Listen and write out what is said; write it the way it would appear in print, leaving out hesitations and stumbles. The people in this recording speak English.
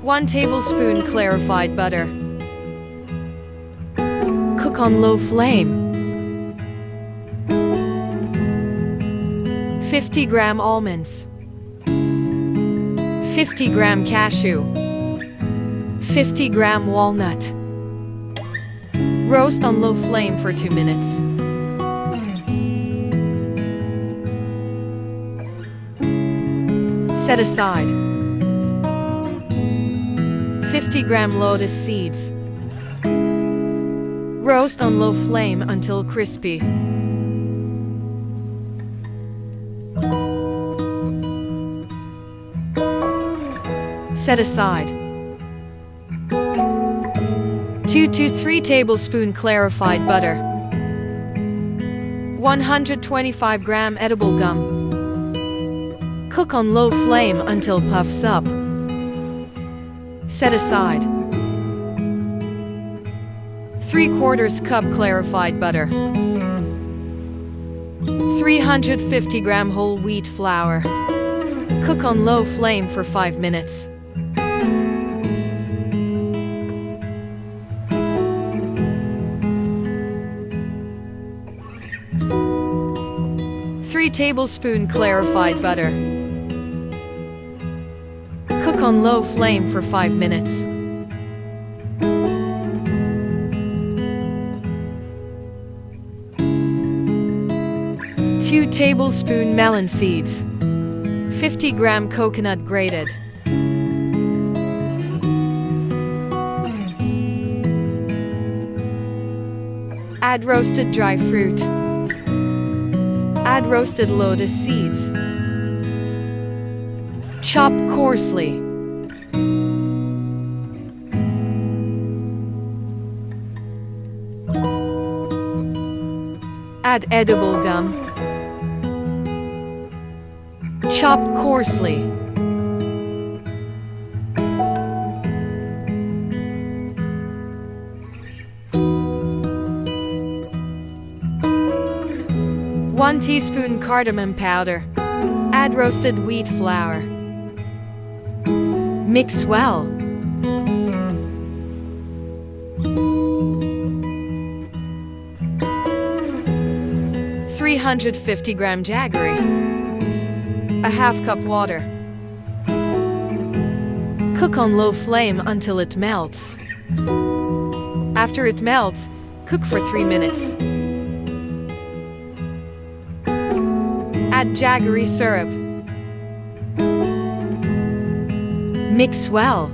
1 tablespoon clarified butter. Cook on low flame. 50-gram almonds. 50-gram cashew. 50-gram walnut. Roast on low flame for 2 minutes. Set aside. 50-gram lotus seeds. Roast on low flame until crispy. Set aside. 2 to 3 tablespoon clarified butter. 125-gram edible gum. Cook on low flame until puffs up. Set aside. 3/4 cup clarified butter. 350-gram whole wheat flour. Cook on low flame for 5 minutes. Three tablespoon clarified butter. Cook on low flame for 5 minutes. Two tablespoon melon seeds. 50-gram coconut grated. Add roasted dry fruit. Add roasted lotus seeds. Chop coarsely. Add edible gum. Chop coarsely. One teaspoon cardamom powder. Add roasted wheat flour. Mix well. (350-gram jaggery). A half cup water. Cook on low flame until it melts. After it melts, cook for 3 minutes. Add jaggery syrup. Mix well.